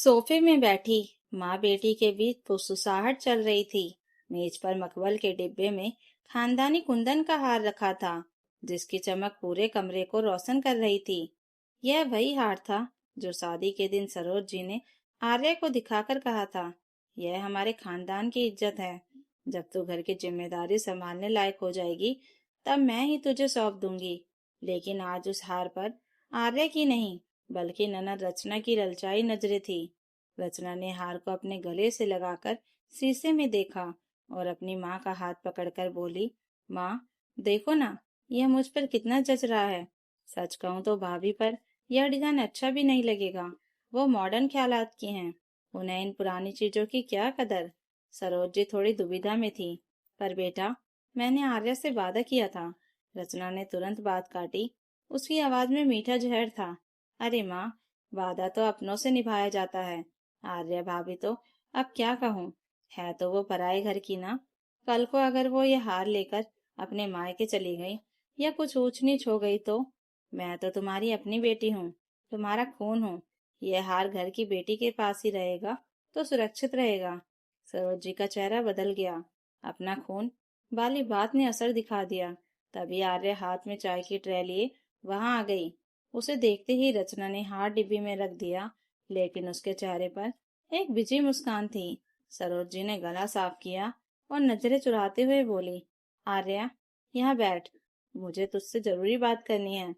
सोफे में बैठी माँ बेटी के बीच फुसफुसाहट चल रही थी। मेज पर मखमल के डिब्बे में खानदानी कुंदन का हार रखा था, जिसकी चमक पूरे कमरे को रोशन कर रही थी। यह वही हार था जो शादी के दिन सरोज जी ने आर्य को दिखाकर कहा था, यह हमारे खानदान की इज्जत है। जब तू घर की जिम्मेदारी संभालने लायक हो जाएगी, तब मैं ही तुझे सौंप दूंगी। लेकिन आज उस हार पर आर्य की नहीं, बल्कि ननद रचना की ललचाई नजरें थी। रचना ने हार को अपने गले से लगाकर शीशे में देखा और अपनी माँ का हाथ पकड़कर बोली, माँ देखो ना, यह मुझ पर कितना जच रहा है। सच कहूँ तो भाभी पर यह डिजाइन अच्छा भी नहीं लगेगा। वो मॉडर्न ख्यालात की हैं, उन्हें इन पुरानी चीजों की क्या कदर। सरोज जी थोड़ी दुविधा में थी। पर बेटा, मैंने आर्या से वादा किया था। रचना ने तुरंत बात काटी। उसकी आवाज में मीठा जहर था। अरे माँ, वादा तो अपनों से निभाया जाता है। आर्या भाभी तो अब क्या कहूँ, है तो वो पराए घर की ना। कल को अगर वो ये हार लेकर अपने मायके चली गई या कुछ ऊंच नीच हो गई तो मैं तो तुम्हारी अपनी बेटी हूँ, तुम्हारा खून हूँ। यह हार घर की बेटी के पास ही रहेगा तो सुरक्षित रहेगा। सरोज जी का चेहरा बदल गया। अपना खून वाली बात ने असर दिखा दिया। तभी आर्य हाथ में चाय की ट्रे लिए वहां आ गई। उसे देखते ही रचना ने हार डिब्बी में रख दिया, लेकिन उसके चेहरे पर एक विजयी मुस्कान थी। सरोज जी ने गला साफ किया और नजरें चुराते हुए बोली, आर्या यहाँ बैठ, मुझे तुझसे जरूरी बात करनी है।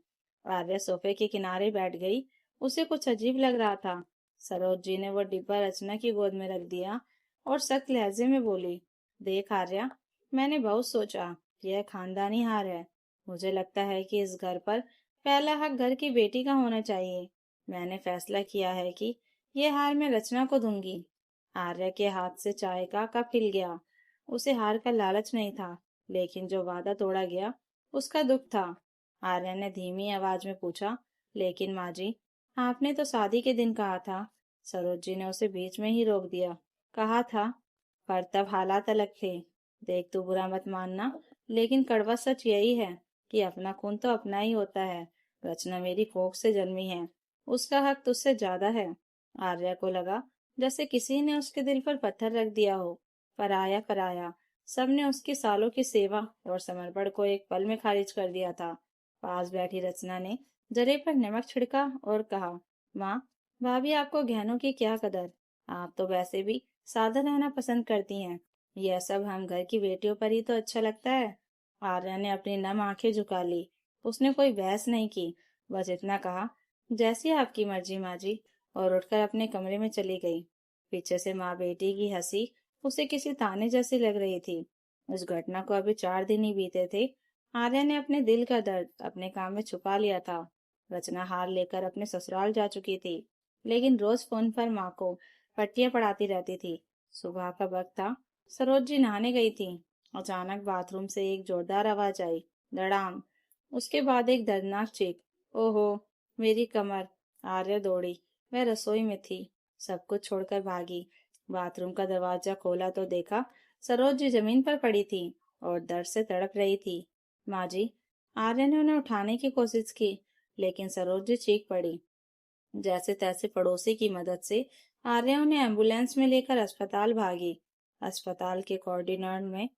आर्या सोफे के किनारे बैठ गई। उसे कुछ अजीब लग रहा था। सरोज जी ने वो डिब्बा रचना की गोद में रख दिया और सख्त लहजे में बोली, देख आर्या, मैंने बहुत सोचा, यह खानदानी हार है। मुझे लगता है कि इस घर पर पहला हक घर की बेटी का होना चाहिए। मैंने फैसला किया है कि ये हार मैं रचना को दूंगी। आर्या के हाथ से चाय का कप हिल गया। उसे हार का लालच नहीं था, लेकिन जो वादा तोड़ा गया उसका दुख था। आर्या ने धीमी आवाज में पूछा, लेकिन माँ जी, आपने तो शादी के दिन कहा था। सरोज जी ने उसे बीच में ही रोक दिया। कहा था, पर तब हालात अलग थे। देख, तू बुरा मत मानना, लेकिन कड़वा सच यही है कि अपना खून तो अपना ही होता है। रचना मेरी कोख से जन्मी है, उसका हक तुझसे ज्यादा है। आर्या को लगा जैसे किसी ने उसके दिल पर पत्थर रख दिया हो। पराया पराया, सबने उसकी सालों की सेवा और समर्पण को एक पल में खारिज कर दिया था। पास बैठी रचना ने जरे पर नमक छिड़का और कहा, माँ, भाभी आपको गहनों की क्या कदर। आप तो वैसे भी सादा रहना पसंद करती हैं। यह सब हम घर की बेटियों पर ही तो अच्छा लगता है। आर्या ने अपनी नम आंखें झुका ली। उसने कोई बहस नहीं की, बस इतना कहा, जैसी आपकी मर्जी माँ जी, और उठकर अपने कमरे में चली गई। पीछे से माँ बेटी की हंसी उसे किसी ताने जैसी लग रही थी। उस घटना को अभी 4 दिन ही बीते थे। आर्या ने अपने दिल का दर्द अपने काम में छुपा लिया था। रचना हार लेकर अपने ससुराल जा चुकी थी, लेकिन रोज फोन पर माँ को पट्टियां पढ़ाती रहती थी। सुबह का वक्त था। सरोज जी नहाने गई थी। अचानक बाथरूम से एक जोरदार आवाज आई, धड़ाम। उसके बाद एक दर्दनाक चीख, ओहो मेरी कमर। आर्या दौड़ी। वह रसोई में थी। सब कुछ छोड़कर भागी। बाथरूम का दरवाजा खोला तो देखा सरोज जी जमीन पर पड़ी थी और दर्द से तड़प रही थी। माँ जी, आर्या ने उन्हें उठाने की कोशिश की, लेकिन सरोज जी चीख पड़ी। जैसे तैसे पड़ोसी की मदद से आर्या उन्हें एम्बुलेंस में लेकर अस्पताल भागी। अस्पताल के कॉरिडोर में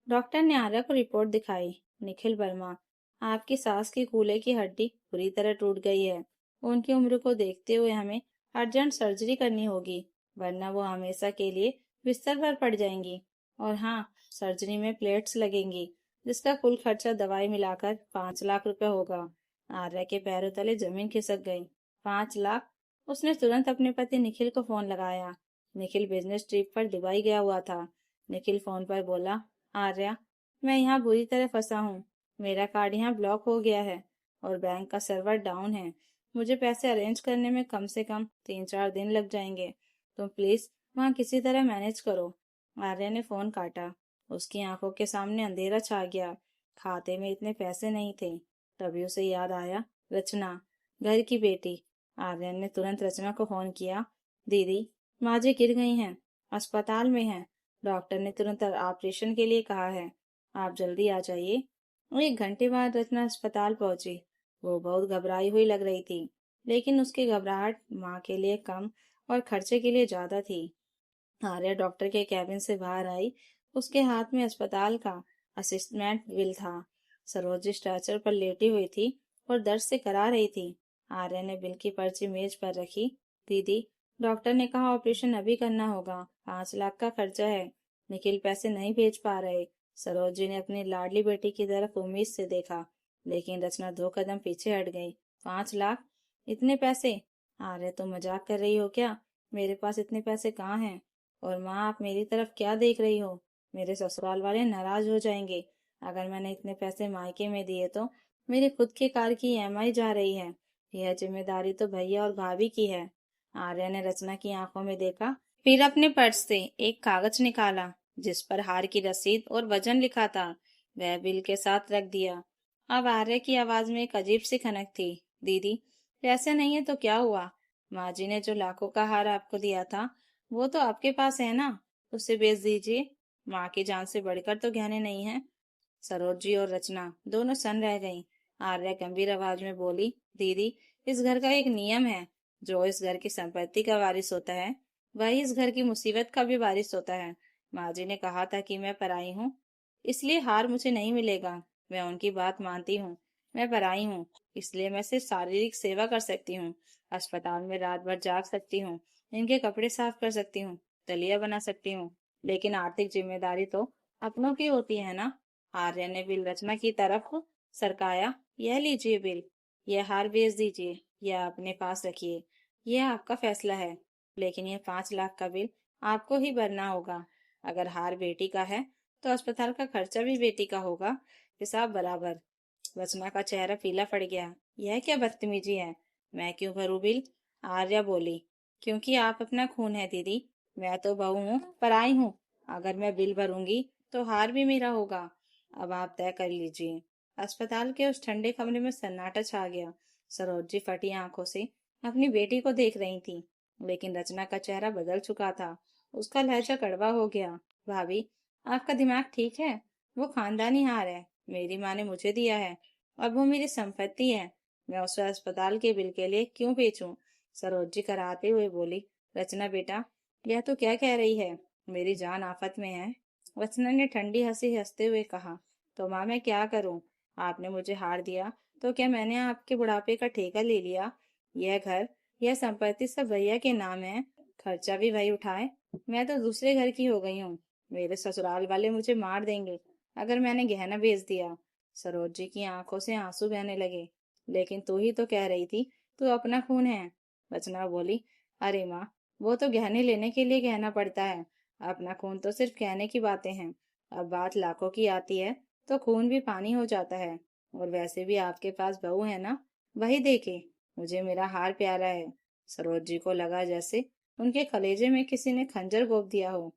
डॉक्टर ने आर्या को रिपोर्ट दिखाई। निखिल वर्मा, आपकी सांस की कूल्हे की हड्डी पूरी तरह टूट गई है। उनकी उम्र को देखते हुए हमें अर्जेंट सर्जरी करनी होगी, वरना वो हमेशा के लिए बिस्तर पर पड़ जाएंगी। और हाँ, सर्जरी में प्लेट्स लगेंगी, जिसका कुल खर्चा दवाई मिलाकर 5 लाख रुपए होगा। आर्या के पैरों तले जमीन खिसक गई। 5 लाख! उसने तुरंत अपने पति निखिल को फोन लगाया। निखिल बिजनेस ट्रिप पर दुबई गया हुआ था। निखिल फोन पर बोला, आर्या, मैं यहाँ बुरी तरह फंसा हूँ। मेरा कार्ड यहाँ ब्लॉक हो गया है और बैंक का सर्वर डाउन है। मुझे पैसे अरेंज करने में कम से कम 3-4 दिन लग जाएंगे। तुम प्लीज वहाँ किसी तरह मैनेज करो। आर्या ने फोन काटा। उसकी आंखों के सामने अंधेरा छा गया। खाते में इतने पैसे नहीं थे। तभी उसे याद आया, रचना, घर की बेटी। आर्यन ने तुरंत रचना को फोन किया। दीदी, माँ जी गिर गई हैं, अस्पताल में हैं। डॉक्टर ने तुरंत ऑपरेशन के लिए कहा है। आप जल्दी आ जाइए। 1 घंटे बाद रचना अस्पताल पहुंची। वो बहुत घबराई हुई लग रही थी, लेकिन उसकी घबराहट माँ के लिए कम और खर्चे के लिए ज्यादा थी। आर्या डॉक्टर के कैबिन से बाहर आई। उसके हाथ में अस्पताल का असिस्टेंट बिल था। सरोजी स्ट्रेचर पर लेटी हुई थी और दर्द से करा रही थी। आर्या ने बिल की पर्ची मेज पर रखी। दीदी, डॉक्टर ने कहा ऑपरेशन अभी करना होगा, 5 लाख का खर्चा है। निखिल पैसे नहीं भेज पा रहे। सरोजी ने अपनी लाडली बेटी की तरफ उम्मीद से देखा, लेकिन रचना 2 कदम पीछे हट गई। 5 लाख? इतने पैसे? आर्या, तुम मजाक कर रही हो क्या? मेरे पास इतने पैसे कहाँ हैं? और माँ, आप मेरी तरफ क्या देख रही हो? मेरे ससुराल वाले नाराज हो जाएंगे। अगर मैंने इतने पैसे मायके में दिए तो मेरी खुद की कार की ईएमआई जा रही है। यह जिम्मेदारी तो भैया और भाभी की है। आर्या ने रचना की आंखों में देखा, फिर अपने पर्स से एक कागज निकाला जिस पर हार की रसीद और वजन लिखा था। वह बिल के साथ रख दिया। अब आर्या की आवाज में एक अजीब सी खनक थी। दीदी, पैसे नहीं है तो क्या हुआ? माँ जी ने जो लाखों का हार आपको दिया था वो तो आपके पास है ना, उसे बेच दीजिए। माँ की जान से बढ़कर तो गहने नहीं है। सरोजी और रचना दोनों सन रह गईं। आर्या गंभीर आवाज में बोली, दीदी, इस घर का एक नियम है, जो इस घर की संपत्ति का वारिस होता है वही इस घर की मुसीबत का भी वारिस होता है। माँ जी ने कहा था कि मैं पराई हूँ, इसलिए हार मुझे नहीं मिलेगा। मैं उनकी बात मानती हूँ। मैं पराई हूँ, इसलिए मैं सिर्फ शारीरिक सेवा कर सकती हूँ। अस्पताल में रात भर जाग सकती हूँ, इनके कपड़े साफ कर सकती हूँ, दलिया बना सकती हूँ, लेकिन आर्थिक जिम्मेदारी तो अपनों की होती है ना। आर्य ने बिल रचना की तरफ सरकाया। यह लीजिए बिल, यह हार बेच दीजिए या अपने पास रखिए, यह आपका फैसला है। लेकिन यह 5 लाख का बिल आपको ही भरना होगा। अगर हार बेटी का है तो अस्पताल का खर्चा भी बेटी का होगा, हिसाब बराबर। रचना का चेहरा पीला पड़ गया। यह क्या बदतमीजी है? मैं क्यों भरूं बिल? आर्या बोली, क्योंकि आप अपना खून है दीदी। मैं तो बहू हूँ, पराई हूँ। अगर मैं बिल भरूंगी तो हार भी मेरा होगा। अब आप तय कर लीजिए। अस्पताल के उस ठंडे कमरे में सन्नाटा छा गया। सरोजी फटी आंखों से अपनी बेटी को देख रही थी, लेकिन रचना का चेहरा बदल चुका था। उसका लहजा कड़वा हो गया। भाभी, आपका दिमाग ठीक है? वो खानदानी हार है, मेरी माँ ने मुझे दिया है और वो मेरी संपत्ति है। मैं उसे अस्पताल के बिल के लिए क्यों बेचूं? सरोजी कराते हुए बोली, रचना बेटा, यह तो क्या कह रही है? मेरी जान आफत में है। रचना ने ठंडी हंसी हंसते हुए कहा, तो माँ मैं क्या करूं? आपने मुझे हार दिया तो क्या मैंने आपके बुढ़ापे का ठेका ले लिया? यह घर, यह संपत्ति सब भैया के नाम है, खर्चा भी वही उठाए। मैं तो दूसरे घर की हो गई हूँ। मेरे ससुराल वाले मुझे मार देंगे अगर मैंने गहना बेच दिया। सरोजी की आंखों से आंसू बहने लगे। लेकिन तू ही तो कह रही थी तू अपना खून है। रचना बोली, अरे माँ, वो तो गहने लेने के लिए कहना पड़ता है, अपना खून तो सिर्फ कहने की बातें हैं। अब बात लाखों की आती है तो खून भी पानी हो जाता है। और वैसे भी आपके पास बहू है ना, वही देखे। मुझे मेरा हार प्यारा है। सरोजी को लगा जैसे उनके कलेजे में किसी ने खंजर घोंप दिया हो।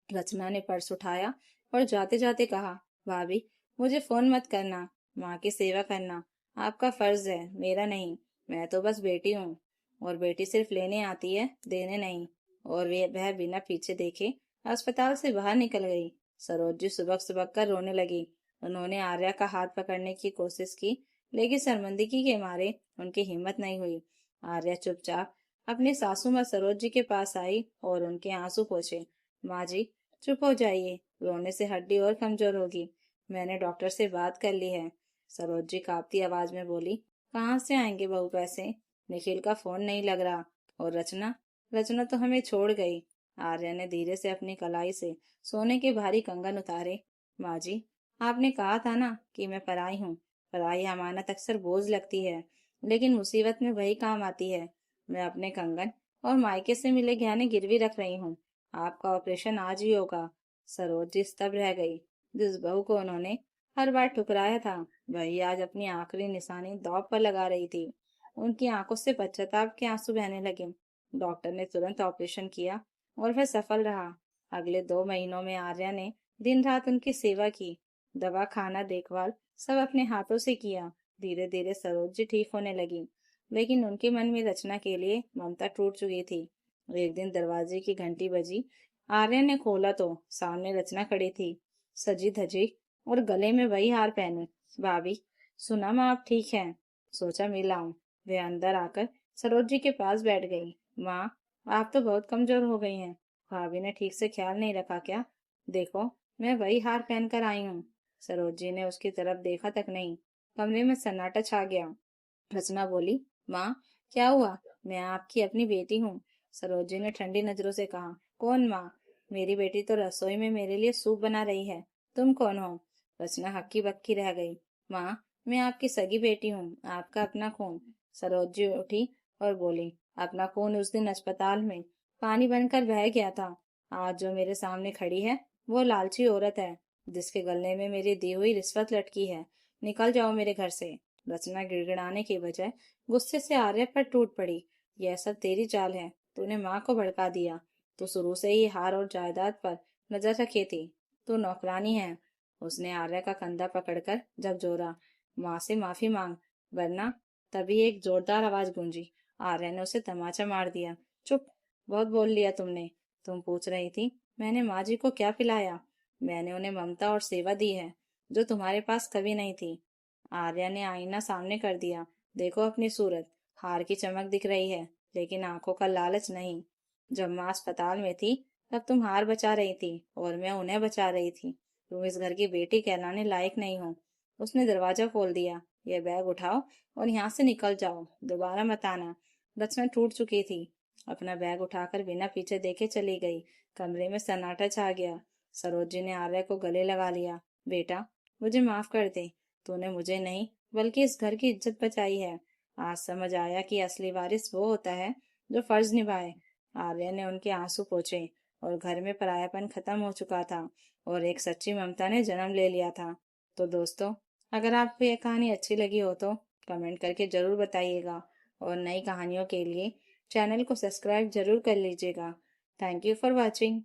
रचना ने पर्स उठाया और जाते जाते कहा, भाभी, मुझे फोन मत करना। माँ की सेवा करना आपका फर्ज है, मेरा नहीं। मैं तो बस बेटी हूँ, और बेटी सिर्फ लेने आती है, देने नहीं। और वह बिना पीछे देखे अस्पताल से बाहर निकल गई। सरोजी सुबह सुबह कर रोने लगी। उन्होंने आर्या का हाथ पकड़ने की कोशिश की, लेकिन शर्मिंदगी के मारे उनकी हिम्मत नहीं हुई। आर्या चुपचाप अपनी सासू माँ सरोजी के पास आई और उनके आंसू पोंछे। माँ जी, चुप हो जाइए, रोने से हड्डी और कमजोर होगी। मैंने डॉक्टर से बात कर ली है। सरोजी कांपती आवाज में बोली, कहाँ से आएंगे बहू पैसे? निखिल का फोन नहीं लग रहा। और रचना, रचना तो हमें छोड़ गई। आर्या ने धीरे से अपनी कलाई से सोने के भारी कंगन उतारे। माँ जी, आपने कहा था ना कि मैं पराई हूँ। पराई अमानत अक्सर बोझ लगती है, लेकिन मुसीबत में वही काम आती है। मैं अपने कंगन और मायके से मिले गहने गिरवी रख रही हूँ। आपका ऑपरेशन आज ही होगा। सरोजी स्तब्ध रह गई। जिस बहू को उन्होंने हर बार ठुकराया था, वही आज अपनी आखिरी निशानी दांव पर लगा रही थी। उनकी आंखों से पश्चाताप के आंसू बहने लगे। डॉक्टर ने तुरंत ऑपरेशन किया और वह सफल रहा। अगले 2 महीनों में आर्या ने दिन रात उनकी सेवा की। दवा, खाना, देखभाल सब अपने हाथों से किया। धीरे धीरे सरोजी ठीक होने लगी, लेकिन उनके मन में रचना के लिए ममता टूट चुकी थी। एक दिन दरवाजे की घंटी बजी। आर्या ने खोला तो सामने रचना खड़ी थी, सजी धजी और गले में वही हार पहने। भाभी, सुना माँ आप ठीक हैं? सोचा मिलाऊं। वे अंदर आकर सरोजी के पास बैठ गई। माँ, आप तो बहुत कमजोर हो गई हैं। भाभी ने ठीक से ख्याल नहीं रखा क्या? देखो, मैं वही हार पहन कर आई हूँ। सरोजी ने उसकी तरफ देखा तक नहीं। कमरे में सन्नाटा छा गया। रचना बोली, माँ, क्या हुआ? मैं आपकी अपनी बेटी हूँ। सरोजी ने ठंडी नजरों से कहा, कौन माँ? मेरी बेटी तो रसोई में मेरे लिए सूप बना रही है। तुम कौन हो? रचना हक्की बक्की रह गई। माँ, मैं आपकी सगी बेटी हूँ, आपका अपना खून। सरोजी उठी और बोली, अपना खून उस दिन अस्पताल में पानी बनकर बह गया था। आज जो मेरे सामने खड़ी है, वो लालची औरत है, जिसके गले में मेरी दी हुई रिश्वत लटकी है। निकल जाओ मेरे घर से। रचना गिड़गिड़ाने के बजाय गुस्से से आर्य पर टूट पड़ी। यह सब तेरी चाल है। तूने माँ को भड़का दिया। तू शुरू से ही हार और जायदाद पर नजर रखी थी। तू नौकरानी है। उसने आर्य का कंधा पकड़कर झकझोरा। माँ से माफी मांग, वरना। तभी एक जोरदार आवाज गूंजी। आर्य ने उसे तमाचा मार दिया। चुप, बहुत बोल लिया तुमने। तुम पूछ रही थी मैंने माँ जी को क्या पिलाया? मैंने उन्हें ममता और सेवा दी है, जो तुम्हारे पास कभी नहीं थी। आर्या ने आईना सामने कर दिया। देखो अपनी सूरत। हार की चमक दिख रही है, लेकिन आंखों का लालच नहीं। जब माँ अस्पताल में थी, तब तुम हार बचा रही थी और मैं उन्हें बचा रही थी। तुम इस घर की बेटी कहलाने लायक नहीं हो। उसने दरवाजा खोल दिया। यह बैग उठाओ और यहाँ से निकल जाओ। दोबारा मत आना। रचना टूट चुकी थी। अपना बैग उठाकर बिना पीछे देखे चली गई। कमरे में सन्नाटा छा गया। सरोजी ने आर्य को गले लगा लिया। बेटा, मुझे माफ कर दे। तूने मुझे नहीं, बल्कि इस घर की इज्जत बचाई है। आज समझ आया कि असली वारिस वो होता है जो फर्ज निभाए। आर्य ने उनके आंसू पोंछे और घर में परायापन खत्म हो चुका था और एक सच्ची ममता ने जन्म ले लिया था। तो दोस्तों, अगर आपको ये कहानी अच्छी लगी हो तो कमेंट करके जरूर बताइएगा और नई कहानियों के लिए चैनल को सब्सक्राइब जरूर कर लीजिएगा। Thank you for watching.